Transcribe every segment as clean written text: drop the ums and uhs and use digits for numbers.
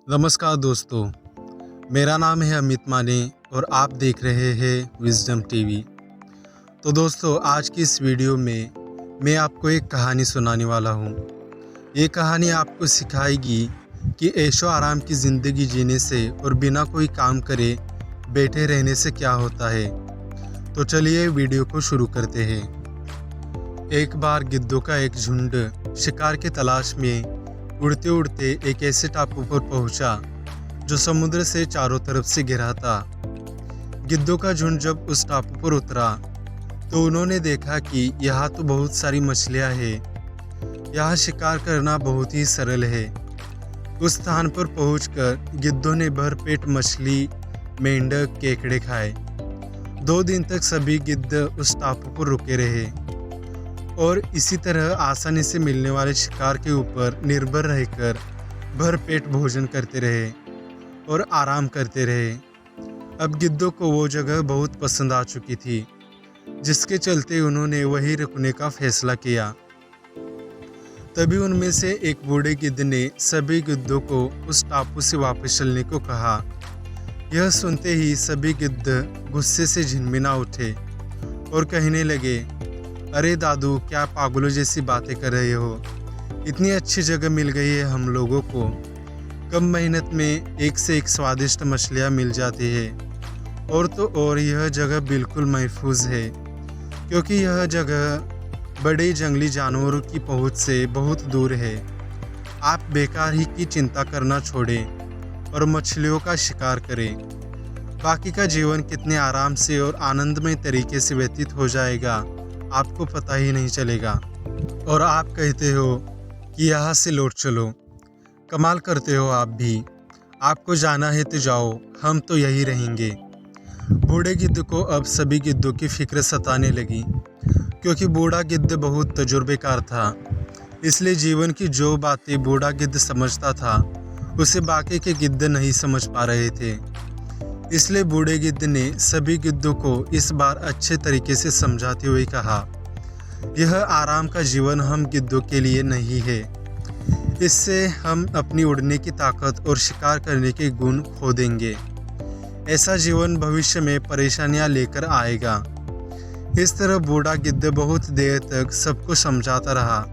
नमस्कार दोस्तों, मेरा नाम है अमित माने और आप देख रहे हैं विज़डम टीवी। तो दोस्तों, आज की इस वीडियो में मैं आपको एक कहानी सुनाने वाला हूँ। ये कहानी आपको सिखाएगी कि ऐशो आराम की ज़िंदगी जीने से और बिना कोई काम करे बैठे रहने से क्या होता है। तो चलिए वीडियो को शुरू करते हैं। एक बार गिद्धों का एक झुंड शिकार की तलाश में उड़ते उड़ते एक ऐसे टापू पर पहुंचा जो समुद्र से चारों तरफ से घिरा था। गिद्धों का झुंड जब उस टापू पर उतरा तो उन्होंने देखा कि यहाँ तो बहुत सारी मछलियाँ हैं। यहाँ शिकार करना बहुत ही सरल है। उस स्थान पर पहुंचकर गिद्धों ने भरपेट मछली, मेंढक, केकड़े खाए। 2 दिन तक सभी गिद्ध उस टापू पर रुके रहे और इसी तरह आसानी से मिलने वाले शिकार के ऊपर निर्भर रहकर भरपेट भोजन करते रहे और आराम करते रहे। अब गिद्धों को वो जगह बहुत पसंद आ चुकी थी, जिसके चलते उन्होंने वहीं रुकने का फैसला किया। तभी उनमें से एक बूढ़े गिद्ध ने सभी गिद्धों को उस टापू से वापस चलने को कहा। यह सुनते ही सभी गिद्ध गुस्से से झिनमिना उठे और कहने लगे, अरे दादू, क्या पागलों जैसी बातें कर रहे हो? इतनी अच्छी जगह मिल गई है हम लोगों को। कम मेहनत में एक से एक स्वादिष्ट मछलियाँ मिल जाती है। और तो और यह जगह बिल्कुल महफूज है, क्योंकि यह जगह बड़े जंगली जानवरों की पहुँच से बहुत दूर है। आप बेकार ही की चिंता करना छोड़ें और मछलियों का शिकार करें। बाकी का जीवन कितने आराम से और आनंदमय तरीके से व्यतीत हो जाएगा, आपको पता ही नहीं चलेगा। और आप कहते हो कि यहाँ से लौट चलो। कमाल करते हो आप भी। आपको जाना है तो जाओ, हम तो यहीं रहेंगे। बूढ़े गिद्ध को अब सभी गिद्धों की फिक्र सताने लगी, क्योंकि बूढ़ा गिद्ध बहुत तजुर्बेकार था। इसलिए जीवन की जो बातें बूढ़ा गिद्ध समझता था, उसे बाकी के गिद्ध नहीं समझ पा रहे थे। इसलिए बूढ़े गिद्ध ने सभी गिद्धों को इस बार अच्छे तरीके से समझाते हुए कहा, यह आराम का जीवन हम गिद्धों के लिए नहीं है। इससे हम अपनी उड़ने की ताकत और शिकार करने के गुण खो देंगे। ऐसा जीवन भविष्य में परेशानियां लेकर आएगा। इस तरह बूढ़ा गिद्ध बहुत देर तक सबको समझाता रहा,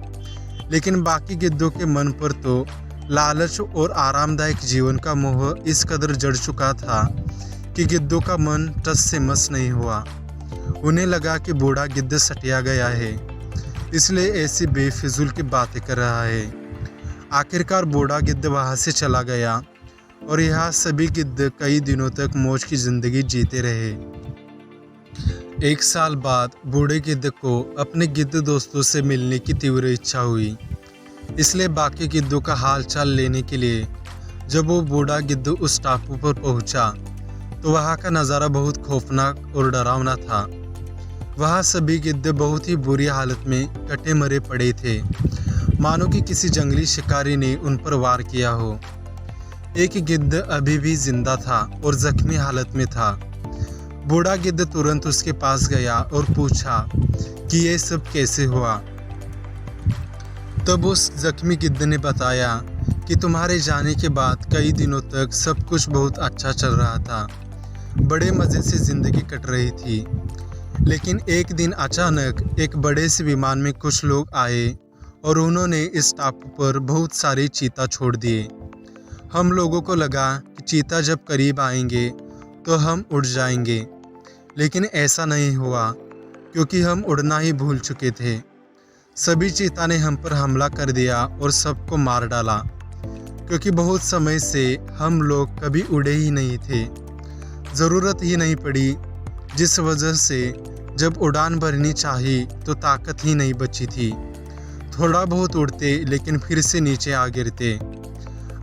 लेकिन बाकी गिद्धों के मन पर तो लालच और आरामदायक जीवन का मोह इस कदर जड़ चुका था कि गिद्धों का मन टस से मस नहीं हुआ। उन्हें लगा कि बूढ़ा गिद्ध सटिया गया है, इसलिए ऐसी बेफिजूल की बातें कर रहा है। आखिरकार बूढ़ा गिद्ध वहाँ से चला गया और यहाँ सभी गिद्ध कई दिनों तक मौज की जिंदगी जीते रहे। 1 साल बाद बूढ़े गिद्ध को अपने गिद्ध दोस्तों से मिलने की तीव्र इच्छा हुई। इसलिए बाकी गिद्धों का हाल चाल लेने के लिए जब वो बूढ़ा गिद्ध उस टापू पर पहुंचा तो वहाँ का नज़ारा बहुत खौफनाक और डरावना था। वहाँ सभी गिद्ध बहुत ही बुरी हालत में कटे मरे पड़े थे, मानो कि किसी जंगली शिकारी ने उन पर वार किया हो। एक गिद्ध अभी भी जिंदा था और जख्मी हालत में था। बूढ़ा गिद्ध तुरंत उसके पास गया और पूछा कि ये सब कैसे हुआ। तब उस जख्मी गिद्ध ने बताया कि तुम्हारे जाने के बाद कई दिनों तक सब कुछ बहुत अच्छा चल रहा था, बड़े मज़े से ज़िंदगी कट रही थी। लेकिन एक दिन अचानक एक बड़े से विमान में कुछ लोग आए और उन्होंने इस टापू पर बहुत सारे चीता छोड़ दिए। हम लोगों को लगा कि चीता जब करीब आएंगे तो हम उड़ जाएंगे, लेकिन ऐसा नहीं हुआ, क्योंकि हम उड़ना ही भूल चुके थे। सभी चीता ने हम पर हमला कर दिया और सबको मार डाला, क्योंकि बहुत समय से हम लोग कभी उड़े ही नहीं थे। ज़रूरत ही नहीं पड़ी, जिस वजह से जब उड़ान भरनी चाहिए तो ताकत ही नहीं बची थी। थोड़ा बहुत उड़ते लेकिन फिर से नीचे आ गिरते।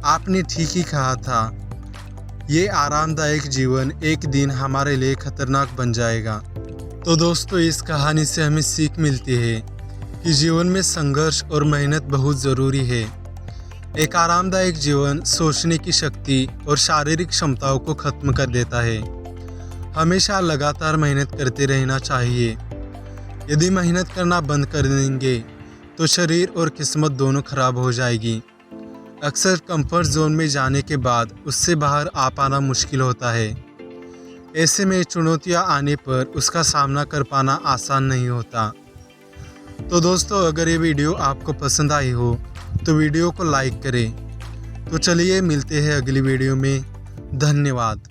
आपने ठीक ही कहा था, ये आरामदायक जीवन एक दिन हमारे लिए खतरनाक बन जाएगा। तो दोस्तों, इस कहानी से हमें सीख मिलती है कि जीवन में संघर्ष और मेहनत बहुत ज़रूरी है। एक आरामदायक जीवन सोचने की शक्ति और शारीरिक क्षमताओं को खत्म कर देता है। हमेशा लगातार मेहनत करते रहना चाहिए। यदि मेहनत करना बंद कर देंगे तो शरीर और किस्मत दोनों खराब हो जाएगी। अक्सर कंफर्ट जोन में जाने के बाद उससे बाहर आ पाना मुश्किल होता है। ऐसे में चुनौतियां आने पर उसका सामना कर पाना आसान नहीं होता। तो दोस्तों, अगर ये वीडियो आपको पसंद आई हो तो वीडियो को लाइक करें। तो चलिए मिलते हैं अगली वीडियो में। धन्यवाद।